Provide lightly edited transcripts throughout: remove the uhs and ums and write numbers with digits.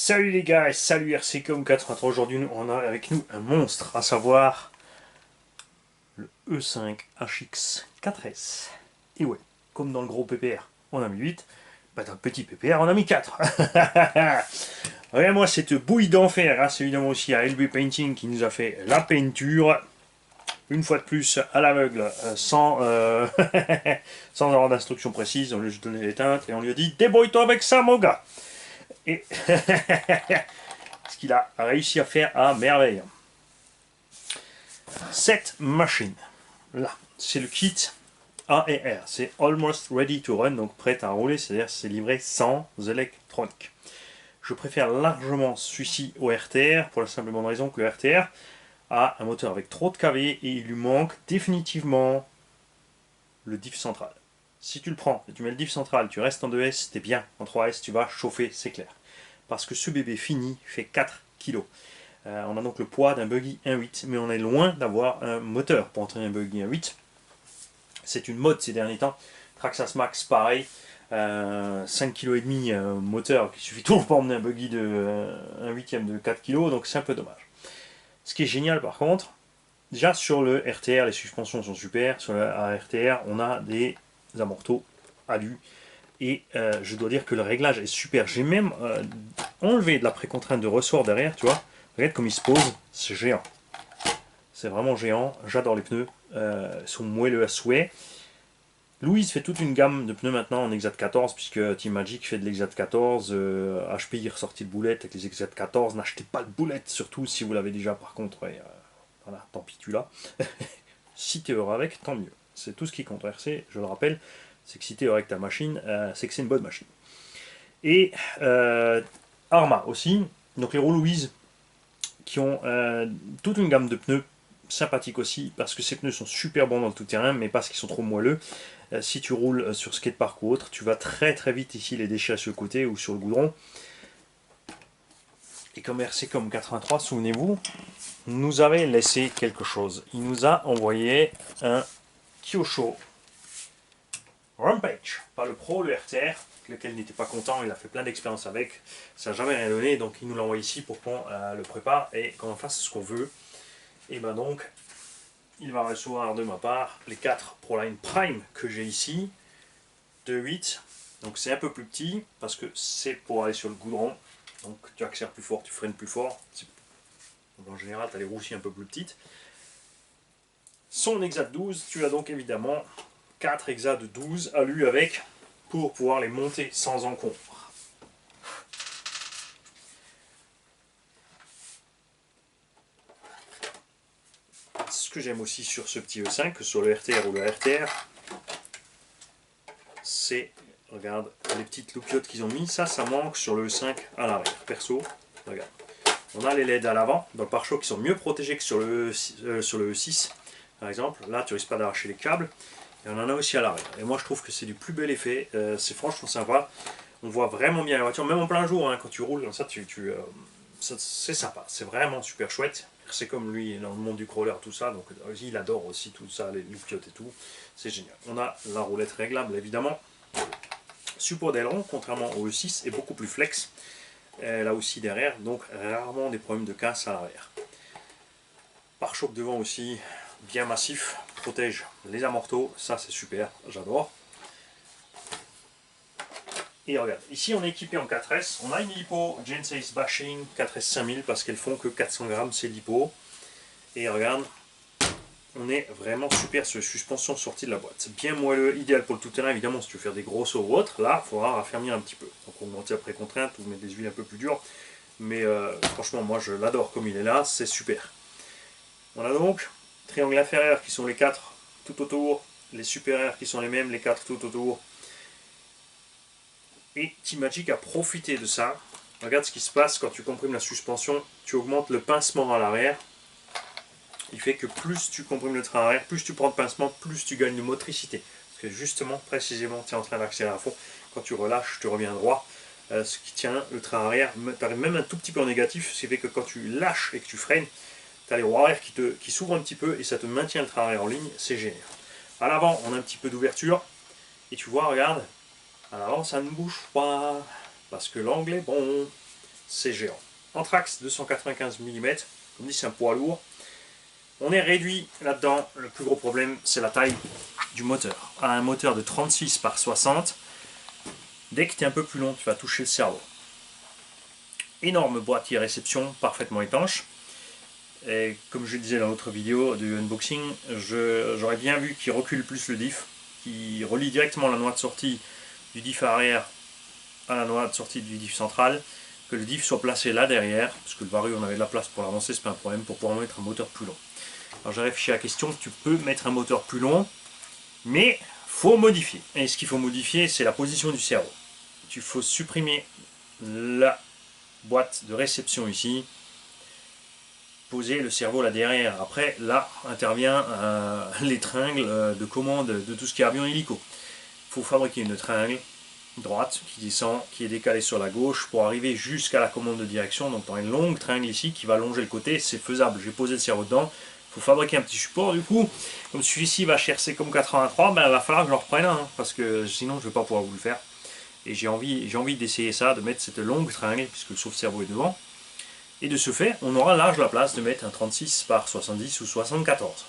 Salut les gars et salut RCCom83. Aujourd'hui on a avec nous un monstre, à savoir le E5HX4S. Et ouais, comme dans le gros PPR on a mis 8, bah dans le petit PPR on a mis 4. Regarde-moi cette bouille d'enfer, hein. C'est évidemment aussi à LB Painting qui nous a fait la peinture. Une fois de plus à l'aveugle, sans avoir d'instructions précises. On lui a juste donné les teintes et on lui a dit débrouille-toi avec ça mon gars. Et ce qu'il a réussi à faire à merveille. Cette machine là, c'est le kit AR, c'est Almost Ready to Run, donc prêt à rouler, c'est-à-dire c'est livré sans électronique. Je préfère largement celui-ci au RTR pour la simple bonne raison que le RTR a un moteur avec trop de kV et il lui manque définitivement le diff central. Si tu le prends et tu mets le diff central, tu restes en 2S, t'es bien. En 3S, tu vas chauffer, c'est clair. Parce que ce bébé fini fait 4 kg. On a donc le poids d'un buggy 1.8, mais on est loin d'avoir un moteur pour entraîner un buggy 1.8. C'est une mode ces derniers temps. Traxxas Max, pareil. 5,5 kg moteur, il suffit toujours pour emmener un buggy de 1 huitième de 4 kg, donc c'est un peu dommage. Ce qui est génial par contre, déjà sur le RTR, les suspensions sont super. Sur le RTR, on a des amortos alu. Et je dois dire que le réglage est super. J'ai même enlevé de la précontrainte de ressort derrière, tu vois. Regarde comme il se pose, c'est géant. C'est vraiment géant. J'adore les pneus. Ils sont moelleux à souhait. Louise fait toute une gamme de pneus maintenant en Exat 14, puisque Team Magic fait de l'Exat 14. HP est ressorti de boulettes avec les Exat 14. N'achetez pas de boulettes, surtout si vous l'avez déjà par contre. Et, voilà, tant pis, tu l'as. Si tu es heureux avec, tant mieux. C'est tout ce qui compte. RC, je le rappelle, c'est que si tu es heureux avec ta machine, c'est que c'est une bonne machine. Et Arma aussi. Donc les roues Louise qui ont toute une gamme de pneus sympathiques aussi, parce que ces pneus sont super bons dans le tout-terrain, mais parce qu'ils sont trop moelleux. Si tu roules sur skatepark ou autre, tu vas très très vite ici les déchirer sur le côté ou sur le goudron. Et comme RCCom 83, souvenez-vous, nous avait laissé quelque chose. Il nous a envoyé un Kyosho Rampage, pas le Pro, le RTR, lequel n'était pas content, il a fait plein d'expériences avec, ça n'a jamais rien donné, donc il nous l'a envoyé ici pour qu'on le prépare et qu'on fasse ce qu'on veut. Et ben donc, il va recevoir de ma part les 4 ProLine Prime que j'ai ici, de 8, donc c'est un peu plus petit, parce que c'est pour aller sur le goudron, donc tu accélères plus fort, tu freines plus fort, en général tu as les roues un peu plus petites. Son Exat 12, tu as donc évidemment 4 Exat de 12 alu avec, pour pouvoir les monter sans encombre. Ce que j'aime aussi sur ce petit E5, que sur le RTR ou le RTR, c'est, regarde, les petites loupiottes qu'ils ont mis, ça manque sur le E5 à l'arrière. Perso, regarde. On a les LED à l'avant, dans le pare-choc, qui sont mieux protégés que sur le E6, par exemple. Là, tu risques pas d'arracher les câbles. Et on en a aussi à l'arrière. Et moi, je trouve que c'est du plus bel effet. C'est franchement sympa. On voit vraiment bien la voiture, même en plein jour, hein, quand tu roules comme ça, c'est sympa. C'est vraiment super chouette. C'est comme lui, dans le monde du crawler, tout ça. Donc, il adore aussi tout ça, les loupiottes et tout. C'est génial. On a la roulette réglable, évidemment. Support d'aileron, contrairement au E6, est beaucoup plus flex. Là aussi derrière, donc rarement des problèmes de casse à l'arrière. Pare-choc devant aussi, bien massif, protège les amortos, ça c'est super, j'adore. Et regarde, ici on est équipé en 4S, on a une lipo Gensace Bashing 4S 5000 parce qu'elles font que 400 grammes ces lipo. Et regarde, on est vraiment super sur les suspensions sorties de la boîte. C'est bien moelleux, idéal pour le tout-terrain évidemment si tu veux faire des gros sauts ou autre. Là, il faudra raffermir un petit peu. Donc augmenter après contrainte ou mettre des huiles un peu plus dures. Mais franchement, moi je l'adore comme il est là, c'est super. On a donc triangle inférieur qui sont les 4 tout autour, les supérieurs qui sont les mêmes, les 4 tout autour. Et Team Magic a profité de ça. Regarde ce qui se passe quand tu comprimes la suspension, tu augmentes le pincement à l'arrière. Il fait que plus tu comprimes le train arrière, plus tu prends de pincement, plus tu gagnes de motricité. Parce que justement, précisément, tu es en train d'accélérer à fond. Quand tu relâches, tu reviens droit. Ce qui tient le train arrière, tu arrives même un tout petit peu en négatif, ce qui fait que quand tu lâches et que tu freines, tu as les roues arrière qui s'ouvrent un petit peu et ça te maintient le train arrière en ligne, c'est génial. À l'avant, on a un petit peu d'ouverture. Et tu vois, regarde, à l'avant, ça ne bouge pas. Parce que l'angle est bon. c'est géant. Anthrax 295 mm, comme dit c'est un poids lourd. On est réduit là-dedans, le plus gros problème c'est la taille du moteur. À un moteur de 36 par 60, dès que tu es un peu plus long, tu vas toucher le cerveau. Énorme boîtier réception, parfaitement étanche. Et comme je le disais dans l'autre vidéo du unboxing, j'aurais bien vu qu'il recule plus le diff, qui relie directement la noix de sortie du diff arrière à la noix de sortie du diff central, que le diff soit placé là derrière, parce que le Vario on avait de la place pour l'avancer, c'est pas un problème, pour pouvoir mettre un moteur plus long. Alors j'ai réfléchi à la question, tu peux mettre un moteur plus long, mais faut modifier. Et ce qu'il faut modifier, c'est la position du cerveau. Il faut supprimer la boîte de réception ici, poser le cerveau là derrière. Après, là intervient les tringles de commande de tout ce qui est avion hélico. Il faut fabriquer une tringle droite qui descend, qui est décalée sur la gauche pour arriver jusqu'à la commande de direction. Donc dans une longue tringle ici qui va longer le côté, c'est faisable. J'ai posé le cerveau dedans. Il faut fabriquer un petit support du coup. Comme celui-ci va chercher comme 83, ben, il va falloir que je le reprenne un, parce que sinon je ne vais pas pouvoir vous le faire. Et j'ai envie d'essayer ça, de mettre cette longue tringle, puisque le sauve-cerveau est devant. Et de ce fait, on aura large la place de mettre un 36 par 70 ou 74.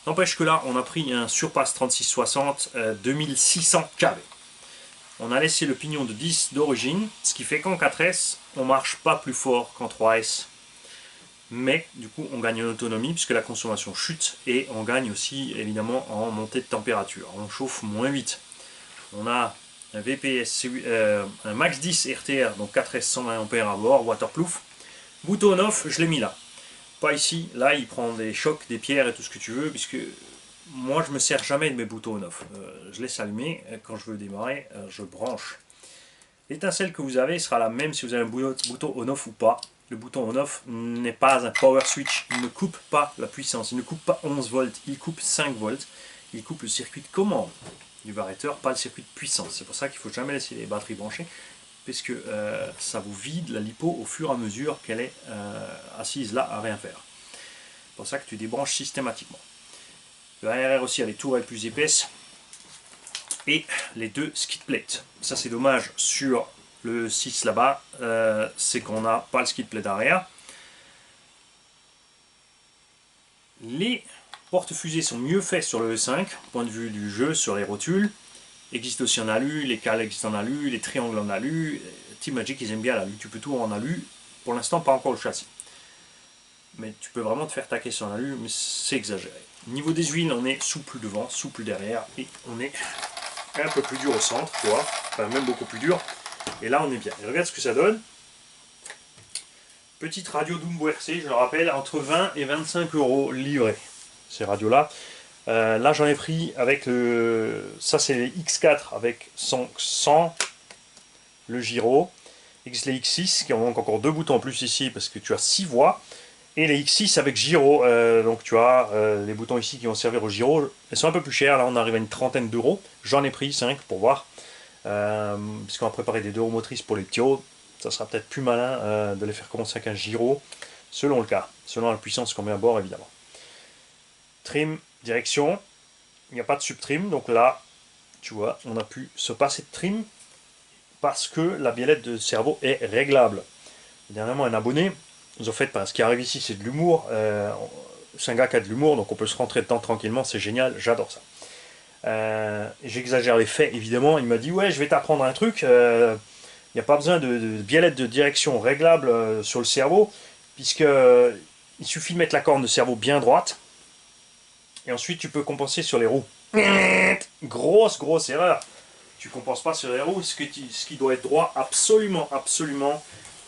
N'empêche que là, on a pris un Surpass 3660 2600 kV. On a laissé le pignon de 10 d'origine, ce qui fait qu'en 4S, on ne marche pas plus fort qu'en 3S. Mais du coup, on gagne en autonomie puisque la consommation chute et on gagne aussi évidemment en montée de température. On chauffe moins vite. On a un VPS, un Max 10 RTR, donc 4S 120 A à bord, waterproof. Bouton off, je l'ai mis là. Pas ici, là il prend des chocs, des pierres et tout ce que tu veux, puisque moi je me sers jamais de mes boutons on-off. Je laisse allumer, quand je veux démarrer, je branche. L'étincelle que vous avez sera la même si vous avez un bouton on-off ou pas. Le bouton on-off n'est pas un power switch, il ne coupe pas la puissance, il ne coupe pas 11 volts, il coupe 5 volts, il coupe le circuit de commande du variateur, pas le circuit de puissance. C'est pour ça qu'il ne faut jamais laisser les batteries branchées, puisque ça vous vide la lipo au fur et à mesure qu'elle est assise là à rien faire. C'est pour ça que tu débranches systématiquement. Le ARR aussi a les tourelles plus épaisses et les deux skid plates. Ça c'est dommage sur le 6 là-bas, c'est qu'on n'a pas le skid plate arrière. Les porte-fusées sont mieux faits sur le E5, point de vue du jeu, sur les rotules. Existe aussi en alu, les cales existent en alu, les triangles en alu. Team Magic ils aiment bien l'alu, tu peux tout en alu. Pour l'instant pas encore le châssis. Mais tu peux vraiment te faire taquer sur l'alu, mais c'est exagéré. Niveau des huiles, on est souple devant, souple derrière, et on est un peu plus dur au centre, tu vois, enfin même beaucoup plus dur. Et là on est bien. Et regarde ce que ça donne. Petite radio Dumbo RC, je le rappelle, entre 20 et 25 € livrés. Ces radios-là. Là j'en ai pris avec le... Ça c'est les X4 avec 100, le gyro. Les X6 qui ont encore deux boutons en plus ici parce que tu as 6 voix. Et les X6 avec gyro, donc tu as les boutons ici qui vont servir au gyro. Elles sont un peu plus chères, là on arrive à une trentaine d'euros. J'en ai pris 5 pour voir. Puisqu'on va préparer des 2 roues motrices pour les petits hauts. Ça sera peut-être plus malin de les faire commencer avec un gyro, selon le cas, selon la puissance qu'on met à bord évidemment. Trim, direction, il n'y a pas de subtrim, donc là, tu vois, on a pu se passer de trim parce que la biellette de cerveau est réglable. Dernièrement, un abonné, en fait, ce qui arrive ici, c'est de l'humour. C'est un gars qui a de l'humour, donc on peut se rentrer dedans tranquillement, c'est génial, j'adore ça. J'exagère les faits, évidemment. Il m'a dit, ouais, je vais t'apprendre un truc. Il n'y a pas besoin de biellette de direction réglable sur le cerveau, puisque il suffit de mettre la corne de cerveau bien droite. Et ensuite, tu peux compenser sur les roues. Grosse erreur. Tu ne compenses pas sur les roues. Ce qui doit être droit, absolument,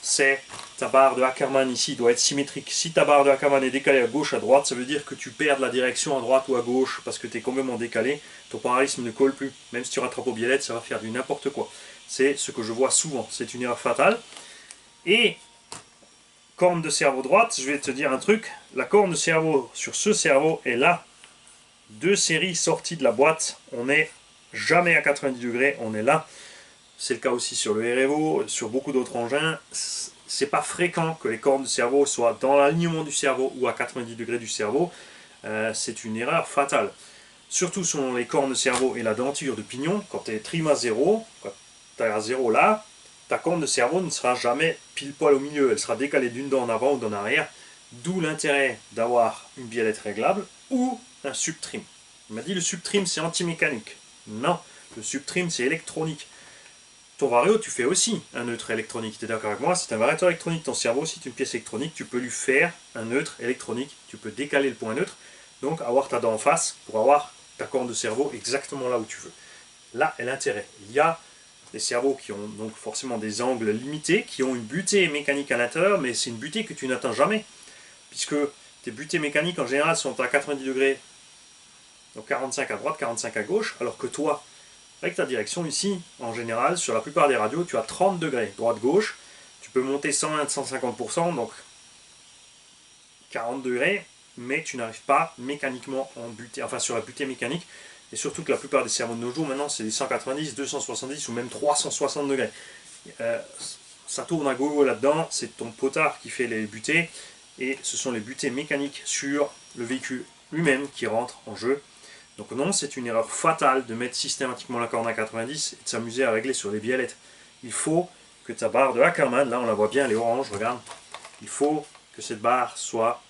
c'est ta barre de Ackermann ici doit être symétrique. Si ta barre de Ackermann est décalée à gauche, à droite, ça veut dire que tu perds la direction à droite ou à gauche parce que tu es complètement décalé. Ton parallélisme ne colle plus. Même si tu rattrapes aux biellettes, ça va faire du n'importe quoi. C'est ce que je vois souvent. C'est une erreur fatale. Et corne de cerveau droite, je vais te dire un truc. La corne de cerveau sur ce cerveau est là. 2 séries sorties de la boîte. On n'est jamais à 90 degrés. On est là. C'est le cas aussi sur le REVO, sur beaucoup d'autres engins. C'est pas fréquent que les cornes de cerveau soient dans l'alignement du cerveau ou à 90 degrés du cerveau. C'est une erreur fatale. Surtout selon les cornes de cerveau et la denture de pignon. Quand tu es trim à 0, quand tu es à 0 là, ta corne de cerveau ne sera jamais pile poil au milieu, elle sera décalée d'une dent en avant ou d'en arrière, d'où l'intérêt d'avoir une biellette réglable ou un subtrim. Il m'a dit le subtrim c'est anti-mécanique. Non, le subtrim c'est électronique. Ton vario, tu fais aussi un neutre électronique. Tu es d'accord avec moi? C'est un variateur électronique. Ton cerveau, si c'est une pièce électronique, tu peux lui faire un neutre électronique. Tu peux décaler le point neutre, donc avoir ta dent en face pour avoir ta corne de cerveau exactement là où tu veux. Là est l'intérêt. Il y a des cerveaux qui ont donc forcément des angles limités, qui ont une butée mécanique à l'intérieur, mais c'est une butée que tu n'atteins jamais, puisque tes butées mécaniques en général sont à 90 degrés, donc 45 à droite, 45 à gauche, alors que toi, avec ta direction ici, en général, sur la plupart des radios, tu as 30 degrés, droite-gauche, tu peux monter 120 150%, donc 40 degrés, mais tu n'arrives pas mécaniquement en butée, enfin sur la butée mécanique, et surtout que la plupart des cerveaux de nos jours, maintenant, c'est des 190, 270 ou même 360 degrés. Ça tourne à gogo là-dedans, c'est ton potard qui fait les butées, et ce sont les butées mécaniques sur le véhicule lui-même qui rentrent en jeu. Donc non, c'est une erreur fatale de mettre systématiquement la corne à 90 et de s'amuser à régler sur les biellettes. Il faut que ta barre de Ackermann, là on la voit bien, elle est orange, regarde, il faut que cette barre soit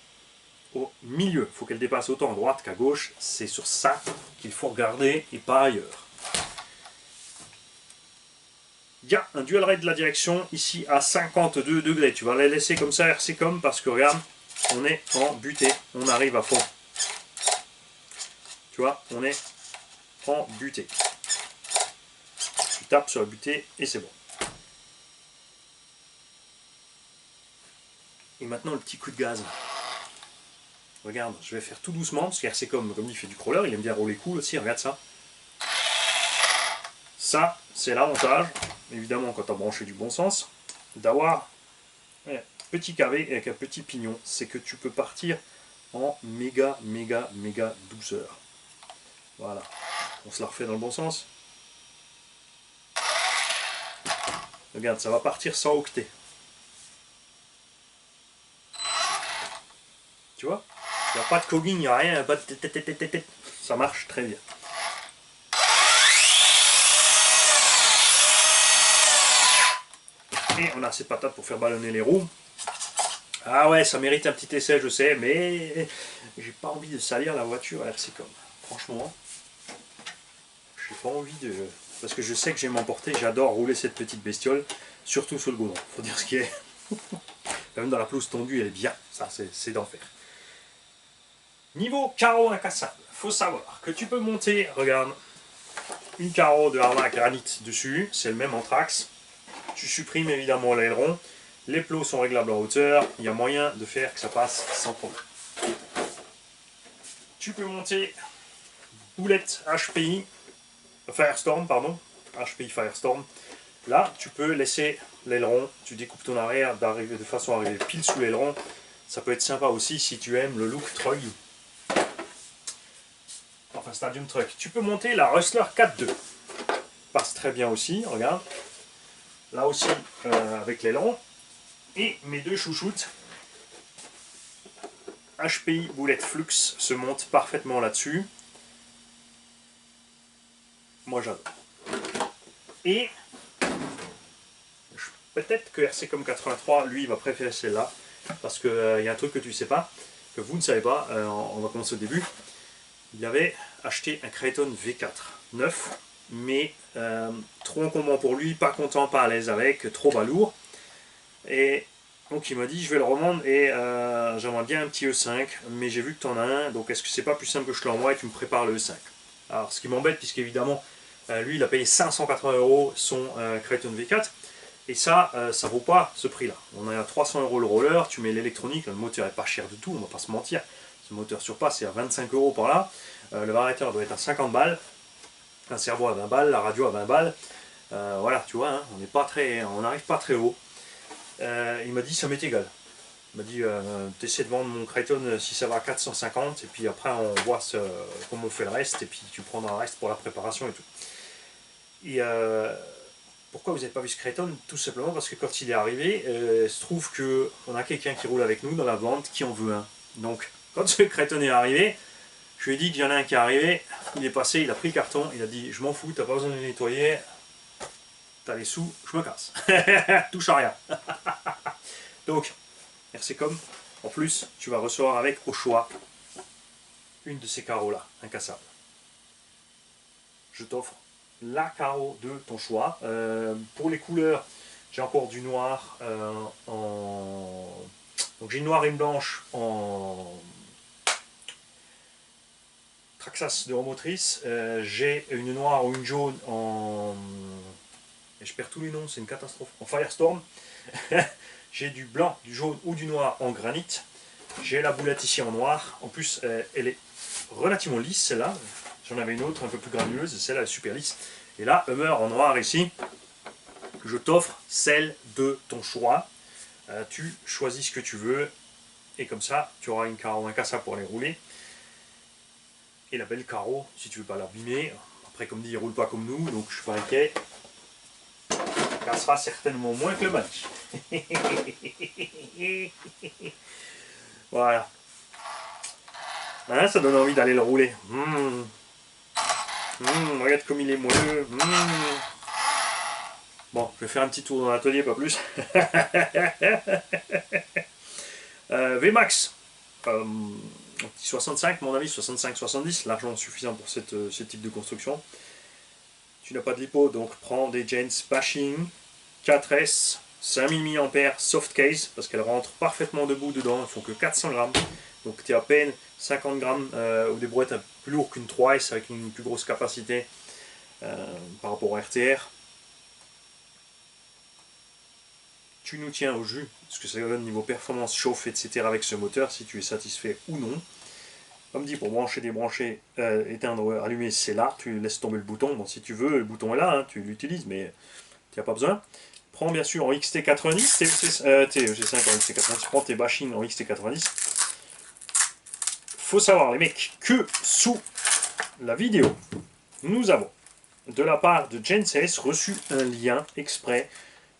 au milieu. Il faut qu'elle dépasse autant à droite qu'à gauche. C'est sur ça qu'il faut regarder et pas ailleurs. Il y a un dual rate de la direction ici à 52 degrés. Tu vas la laisser comme ça, RC comme, parce que regarde, on est en butée, on arrive à fond. Tu vois, on est en butée. Tu tapes sur la butée et c'est bon. Et maintenant le petit coup de gaz. Regarde, je vais faire tout doucement, parce qu'RC comme il fait du crawler, il aime bien rouler cool aussi, regarde ça. Ça, c'est l'avantage, évidemment quand tu as branché du bon sens, d'avoir un petit cavé avec un petit pignon. C'est que tu peux partir en méga douceur. Voilà, on se la refait dans le bon sens. Regarde, ça va partir sans octet. Tu vois? Il n'y a pas de cogging, il n'y a rien, pas de tête. Ça marche très bien. Et on a ces patates pour faire ballonner les roues. Ah ouais, ça mérite un petit essai, je sais, mais j'ai pas envie de salir la voiture à RC Com. Franchement, j'ai pas envie de... Parce que je sais que je vais m'emporter, j'adore rouler cette petite bestiole, surtout sur le goudron, faut dire ce qui est. Même dans la pelouse tondue, elle est bien, ça c'est d'enfer. Niveau carreau incassable, faut savoir que tu peux monter, regarde, une carreau de Harma granit dessus, c'est le même anthrax. Tu supprimes évidemment l'aileron, les plots sont réglables en hauteur, il y a moyen de faire que ça passe sans problème. Tu peux monter boulette HPI, Firestorm, pardon, HPI Firestorm. Là, tu peux laisser l'aileron, tu découpes ton arrière de façon à arriver pile sous l'aileron. Ça peut être sympa aussi si tu aimes le look truck. Enfin, Stadium Truck. Tu peux monter la Rustler 4.2. Passe très bien aussi, regarde. Là aussi, avec l'aileron. Et mes deux chouchoutes, HPI Boulette Flux, se montent parfaitement là-dessus. Moi, j'adore. Et peut-être que RC comme 83, lui, il va préférer celle-là. Parce qu'il y a un truc que tu ne sais pas, que vous ne savez pas, on va commencer au début. Il avait acheté un Kraton V4 neuf, mais trop encombrant pour lui, pas content, pas à l'aise avec, trop balourd. Et donc il m'a dit je vais le revendre et j'aimerais bien un petit E5, mais j'ai vu que tu en as un, donc est-ce que c'est pas plus simple que je te l'envoie et tu me prépares le E5? Alors ce qui m'embête, puisqu'évidemment lui il a payé 580 € son Kraton V4, et ça vaut pas ce prix là. On est à 300 € le roller, tu mets l'électronique, le moteur est pas cher du tout, on va pas se mentir. Ce moteur surpasse, c'est à 25 € par là. Le variateur doit être à 50 balles. Un cerveau à 20 balles, la radio à 20 balles. Voilà, tu vois, hein, on n'arrive pas très haut. Il m'a dit, ça m'est égal. Il m'a dit, t'essaies de vendre mon Kraton si ça va à 450, et puis après on voit comment on fait le reste, et puis tu prendras le reste pour la préparation et tout. Et pourquoi vous n'avez pas vu ce Kraton? Tout simplement parce que quand il est arrivé, il se trouve qu'on a quelqu'un qui roule avec nous dans la vente qui en veut un. Donc, quand ce Kraton est arrivé, je lui ai dit qu'il y en a un qui est arrivé, il est passé, il a pris le carton, il a dit je m'en fous, t'as pas besoin de le nettoyer, t'as les sous, je me casse. Touche à rien. Donc, RCcom, en plus, tu vas recevoir avec, au choix, une de ces carreaux-là, incassable. Je t'offre la carreau de ton choix. Pour les couleurs, j'ai encore du noir Donc j'ai une noire et une blanche en Traxxas de remotrice. J'ai une noire ou une jaune en... Et je perds tous les noms, c'est une catastrophe. En Firestorm. J'ai du blanc, du jaune ou du noir en granit. J'ai la boulette ici en noir. En plus, elle est relativement lisse, celle-là. J'en avais une autre un peu plus granuleuse, celle-là est super lisse. Et là, Hummer en noir ici. Je t'offre celle de ton choix. Tu choisis ce que tu veux. Et comme ça, tu auras une carreau incassable pour les rouler. Et la belle carreau, si tu veux pas l'abîmer. Après, comme dit, il roule pas comme nous, donc je suis pas inquiet. Il cassera certainement moins que le match. Voilà. Hein, ça donne envie d'aller le rouler. Regarde comme il est moelleux. Bon, je vais faire un petit tour dans l'atelier, pas plus. VMAX. 65, à mon avis, 65-70, largement suffisant pour ce type de construction. Tu n'as pas de lipo, donc prends des Janes Bashing 4S 5000 mAh soft case, parce qu'elles rentrent parfaitement debout dedans, elles ne font que 400 grammes. Donc tu es à peine 50 grammes, ou des brouettes plus lourdes qu'une 3S avec une plus grosse capacité par rapport au RTR. Tu nous tiens au jus, ce que ça donne niveau performance, chauffe, etc. avec ce moteur, si tu es satisfait ou non. Comme dit, pour brancher, débrancher, éteindre, allumer, c'est là, tu laisses tomber le bouton. Bon, si tu veux, le bouton est là, hein, tu l'utilises, mais tu n'as pas besoin. Prends bien sûr en XT90, TEG5 en XT90, prends tes bashing en XT90. Faut savoir, les mecs, que sous la vidéo, nous avons, de la part de Gensace, reçu un lien exprès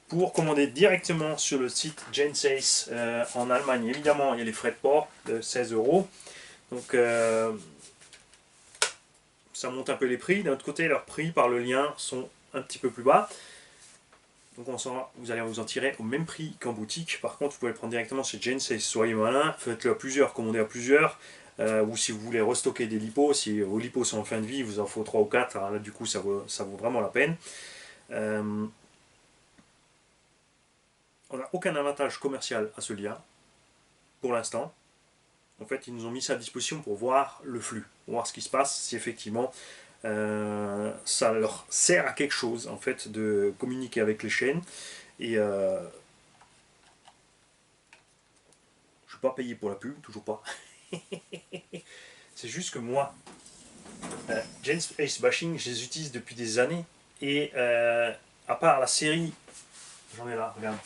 pour commander directement sur le site Gensace en Allemagne. Évidemment, il y a les frais de port de 16 €. Donc, ça monte un peu les prix. D'un autre côté, leurs prix par le lien sont un petit peu plus bas. Donc, vous allez vous en tirer au même prix qu'en boutique. Par contre, vous pouvez le prendre directement chez Gensace. Soyez malin, faites-le à plusieurs, commandez à plusieurs. Ou si vous voulez restocker des lipos, si vos lipos sont en fin de vie, il vous en faut 3 ou 4. Alors là, du coup, ça vaut vraiment la peine. On n'a aucun avantage commercial à ce lien, pour l'instant. En fait, ils nous ont mis ça à disposition pour voir le flux, voir ce qui se passe, si effectivement ça leur sert à quelque chose, en fait, de communiquer avec les chaînes. Et je ne suis pas payé pour la pub, toujours pas. C'est juste que moi, Gensace Bashing, je les utilise depuis des années. Et à part la série, j'en ai là, regarde.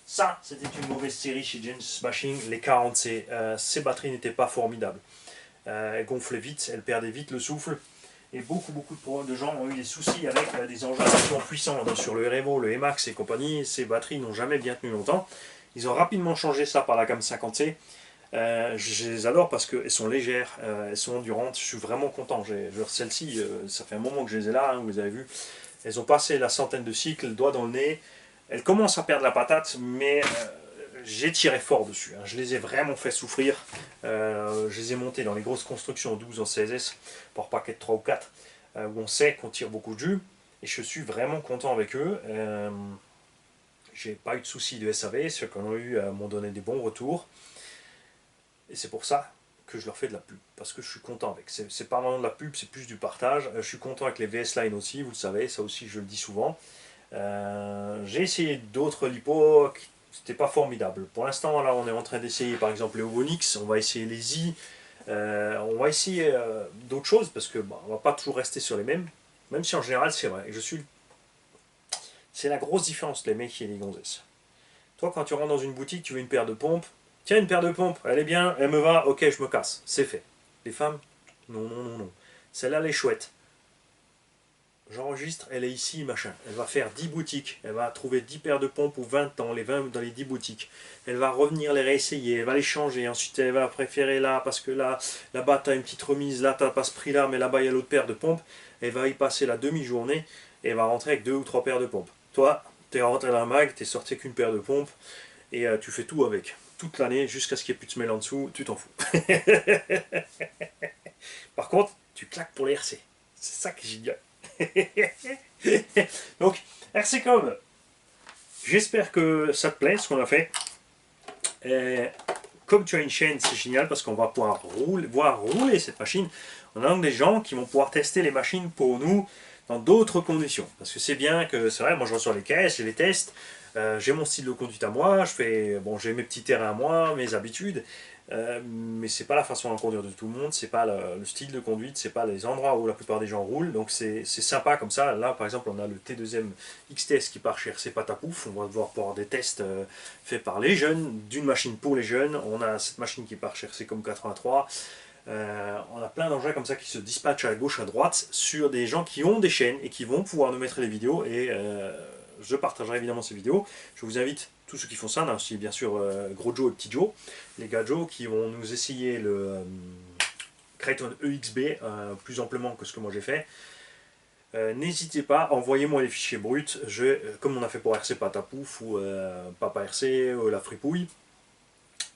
Ça, c'était une mauvaise série chez Gensace Bashing, les 40C. Ces batteries n'étaient pas formidables. Elles gonflaient vite, elles perdaient vite le souffle. Et beaucoup de gens ont eu des soucis avec des engins puissants. Donc, sur le REVO, le Emax et compagnie, ces batteries n'ont jamais bien tenu longtemps. Ils ont rapidement changé ça par la gamme 50C. Je les adore parce qu'elles sont légères, elles sont endurantes. Je suis vraiment content. Celle-ci, ça fait un moment que je les ai là, hein, vous avez vu. Elles ont passé la centaine de cycles, le doigt dans le nez. Elles commencent à perdre la patate, mais j'ai tiré fort dessus. Hein. Je les ai vraiment fait souffrir. Je les ai montés dans les grosses constructions 12 en 16S, par paquet de 3 ou 4, où on sait qu'on tire beaucoup de jus. Et je suis vraiment content avec eux. J'ai pas eu de soucis de SAV. Ceux qu'on a eu m'ont donné des bons retours. Et c'est pour ça que je leur fais de la pub. Parce que je suis content avec. C'est pas vraiment de la pub, c'est plus du partage. Je suis content avec les VS Line aussi, vous le savez. Ça aussi, je le dis souvent. J'ai essayé d'autres lipos, c'était pas formidable. Pour l'instant, là, on est en train d'essayer par exemple les Ovonix, on va essayer les I, on va essayer d'autres choses parce que on va pas toujours rester sur les mêmes, même si en général c'est vrai. C'est la grosse différence, les mecs et les gonzesses. Toi, quand tu rentres dans une boutique, tu veux une paire de pompes, tiens, une paire de pompes, elle est bien, elle me va, ok, je me casse, c'est fait. Les femmes, non, non, non, non. Celle-là, elle est chouette. J'enregistre, elle est ici, machin. Elle va faire 10 boutiques, elle va trouver 10 paires de pompes ou 20 dans les 20 dans les 10 boutiques. Elle va revenir les réessayer, elle va les changer. Ensuite, elle va préférer là, parce que là-bas, tu as une petite remise, là, tu n'as pas ce prix-là, mais là-bas, il y a l'autre paire de pompes. Elle va y passer la demi-journée et elle va rentrer avec 2 ou 3 paires de pompes. Toi, tu es rentré dans la mag, tu es sorti avec une paire de pompes et tu fais tout avec. Toute l'année, jusqu'à ce qu'il n'y ait plus de semelle en dessous, tu t'en fous. Par contre, tu claques pour les RC. C'est ça que j'y Donc, RC-Com, j'espère que ça te plaît ce qu'on a fait. Et comme tu as une chaîne, c'est génial parce qu'on va pouvoir voir rouler cette machine. On a donc des gens qui vont pouvoir tester les machines pour nous dans d'autres conditions. Parce que c'est bien que, c'est vrai, moi je reçois les caisses, je les teste, j'ai mon style de conduite à moi, j'ai mes petits terrains à moi, mes habitudes, mais c'est pas la façon de conduire de tout le monde, c'est pas le style de conduite, c'est pas les endroits où la plupart des gens roulent, donc c'est sympa comme ça. Là par exemple on a le T2M XTS qui part chez RC Patapouf, on va devoir pouvoir des tests faits par les jeunes, d'une machine pour les jeunes. On a cette machine qui part chez RC comme 83. On a plein d'engins comme ça qui se dispatchent à gauche, à droite sur des gens qui ont des chaînes et qui vont pouvoir nous mettre les vidéos et je partagerai évidemment ces vidéos. Je vous invite, tous ceux qui font ça, on a aussi bien sûr Gros Joe et Petit Joe, les gars Joe qui vont nous essayer le Kraton EXB plus amplement que ce que moi j'ai fait. N'hésitez pas, envoyez-moi les fichiers bruts, comme on a fait pour RC Patapouf ou Papa RC, la fripouille.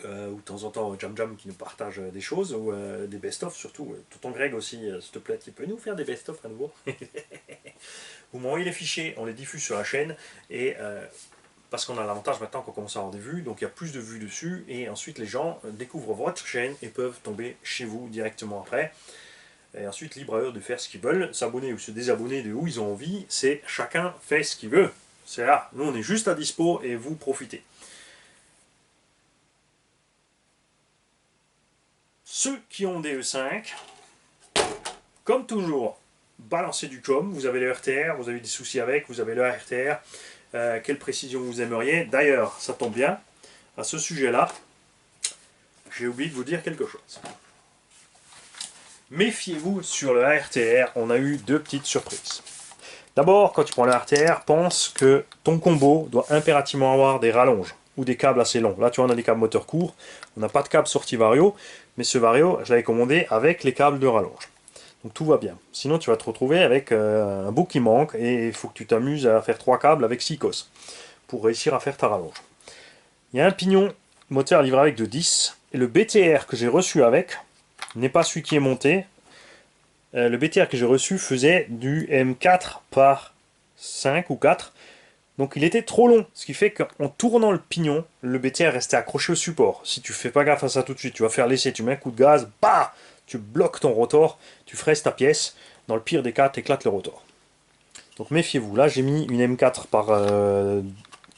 Ou de temps en temps Jam Jam qui nous partage des choses, ou des best-of surtout. Tonton Greg aussi, s'il te plaît, tu peux nous faire des best-of à nouveau. Vous m'envoyez les fichiers, on les diffuse sur la chaîne, et parce qu'on a l'avantage maintenant qu'on commence à avoir des vues, donc il y a plus de vues dessus, et ensuite les gens découvrent votre chaîne et peuvent tomber chez vous directement après. Et ensuite, libre à eux de faire ce qu'ils veulent, s'abonner ou se désabonner de où ils ont envie, c'est chacun fait ce qu'il veut. C'est là, nous on est juste à dispo et vous profitez. Ceux qui ont des E5, comme toujours, balancez du com, vous avez le RTR, vous avez des soucis avec, vous avez le RTR, quelle précision vous aimeriez. D'ailleurs, ça tombe bien, à ce sujet-là, j'ai oublié de vous dire quelque chose. Méfiez-vous sur le RTR, on a eu deux petites surprises. D'abord, quand tu prends le RTR, pense que ton combo doit impérativement avoir des rallonges ou des câbles assez longs. Là, tu vois, on a des câbles moteur courts, on n'a pas de câble sortie Vario, mais ce Vario, je l'avais commandé avec les câbles de rallonge. Donc tout va bien. Sinon, tu vas te retrouver avec un bout qui manque et il faut que tu t'amuses à faire 3 câbles avec 6 cos pour réussir à faire ta rallonge. Il y a un pignon moteur livré avec de 10 et le BTR que j'ai reçu avec n'est pas celui qui est monté. Le BTR que j'ai reçu faisait du M4 par 5 ou 4. Donc il était trop long, ce qui fait qu'en tournant le pignon, le BTR restait accroché au support. Si tu fais pas gaffe à ça tout de suite, tu vas faire l'essai, tu mets un coup de gaz, bah, tu bloques ton rotor, tu fraises ta pièce, dans le pire des cas, tu éclates le rotor. Donc méfiez-vous, là j'ai mis une M4 par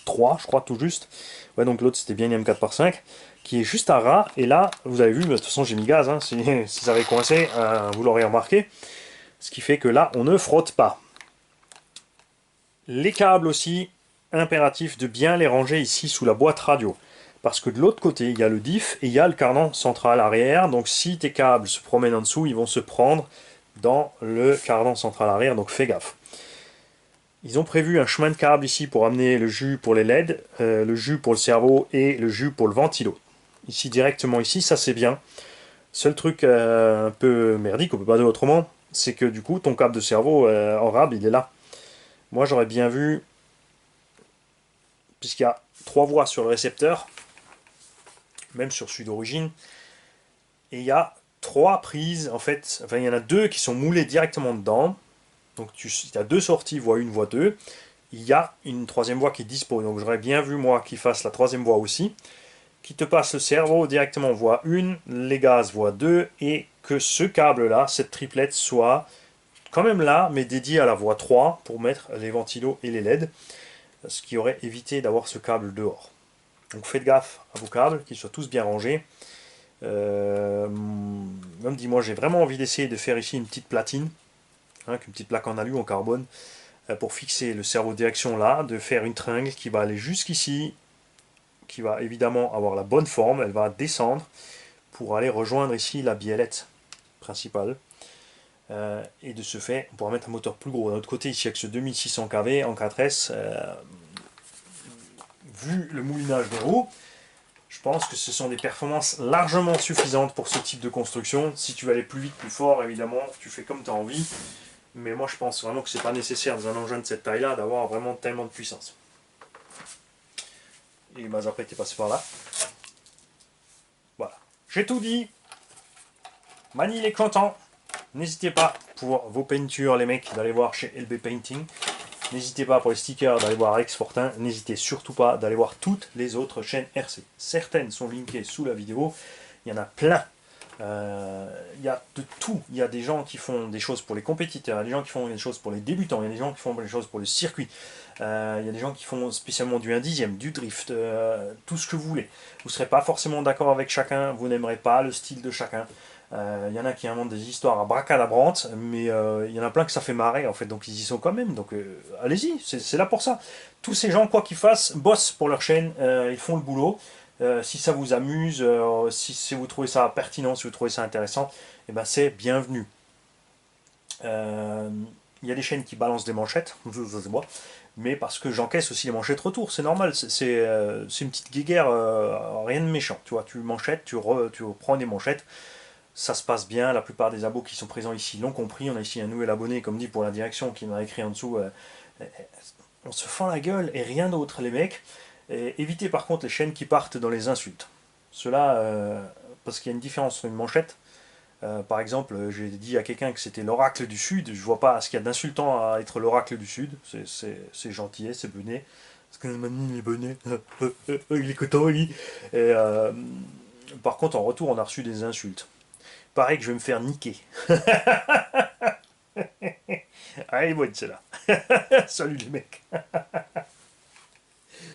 3, je crois tout juste. Ouais, donc l'autre c'était bien une M4 par 5, qui est juste à ras, et là, vous avez vu, de toute façon j'ai mis gaz, hein, si ça avait coincé, vous l'aurez remarqué. Ce qui fait que là, on ne frotte pas. Les câbles aussi, impératif de bien les ranger ici sous la boîte radio. Parce que de l'autre côté, il y a le diff et il y a le cardan central arrière. Donc si tes câbles se promènent en dessous, ils vont se prendre dans le cardan central arrière. Donc fais gaffe. Ils ont prévu un chemin de câble ici pour amener le jus pour les LED, le jus pour le cerveau et le jus pour le ventilo. Ici, directement ici, ça c'est bien. Seul truc un peu merdique, on peut pas dire autrement, c'est que du coup, ton câble de cerveau en rab, il est là. Moi, j'aurais bien vu, puisqu'il y a 3 voies sur le récepteur, même sur celui d'origine, et il y a 3 prises, en fait, enfin, il y en a 2 qui sont moulées directement dedans. Donc, tu as 2 sorties, voie 1, voie 2. Il y a une 3e voie qui est dispo. Donc, j'aurais bien vu, moi, qu'il fasse la 3e voie aussi, qui te passe le cerveau directement voie 1, les gaz voie 2, et que ce câble-là, cette triplette, soit quand même là, mais dédié à la voie 3 pour mettre les ventilos et les LED, ce qui aurait évité d'avoir ce câble dehors. Donc faites gaffe à vos câbles, qu'ils soient tous bien rangés. Même dis-moi, j'ai vraiment envie d'essayer de faire ici une petite platine, une petite plaque en alu, en carbone, pour fixer le cerveau de direction là, de faire une tringle qui va aller jusqu'ici, qui va évidemment avoir la bonne forme, elle va descendre pour aller rejoindre ici la biellette principale. Et de ce fait, on pourra mettre un moteur plus gros. D'un autre côté, ici avec ce 2600 kV en 4S, vu le moulinage des roues, je pense que ce sont des performances largement suffisantes pour ce type de construction. Si tu veux aller plus vite, plus fort, évidemment, tu fais comme tu as envie. Mais moi je pense vraiment que c'est pas nécessaire dans un engin de cette taille-là d'avoir vraiment tellement de puissance. Et Mazapret est passé par là. Voilà. J'ai tout dit. Manil est content. N'hésitez pas pour vos peintures, les mecs, d'aller voir chez LB Painting. N'hésitez pas pour les stickers d'aller voir Rex Fortin. N'hésitez surtout pas d'aller voir toutes les autres chaînes RC. Certaines sont linkées sous la vidéo. Il y en a plein. Il y a de tout. Il y a des gens qui font des choses pour les compétiteurs, il y a des gens qui font des choses pour les débutants, il y a des gens qui font des choses pour le circuit, il y a des gens qui font spécialement du 1/10, du drift, tout ce que vous voulez. Vous ne serez pas forcément d'accord avec chacun, vous n'aimerez pas le style de chacun. Il y en a qui inventent des histoires à bracadabrantes, mais il y en a plein que ça fait marrer en fait, donc ils y sont quand même. Donc allez-y, c'est là pour ça. Tous ces gens, quoi qu'ils fassent, bossent pour leur chaîne, ils font le boulot. Si ça vous amuse, si vous trouvez ça pertinent, si vous trouvez ça intéressant, eh ben c'est bienvenu. Il y a des chaînes qui balancent des manchettes, ça c'est moi, mais parce que j'encaisse aussi les manchettes retour, c'est normal, c'est une petite guéguerre, rien de méchant, tu vois, tu manchettes, tu reprends des manchettes, ça se passe bien, la plupart des abos qui sont présents ici l'ont compris, on a ici un nouvel abonné, comme dit pour la direction, qui m'a écrit en dessous, on se fend la gueule et rien d'autre les mecs. Et évitez par contre les chaînes qui partent dans les insultes. Cela, parce qu'il y a une différence entre une manchette. Par exemple, j'ai dit à quelqu'un que c'était l'oracle du Sud. Je vois pas ce qu'il y a d'insultant à être l'oracle du Sud. C'est gentil, c'est bené. Parce que maintenant il est bené. Il est content, lui. Et, par contre, en retour, on a reçu des insultes. Pareil que je vais me faire niquer. Allez, bonne celle-là. Salut les mecs.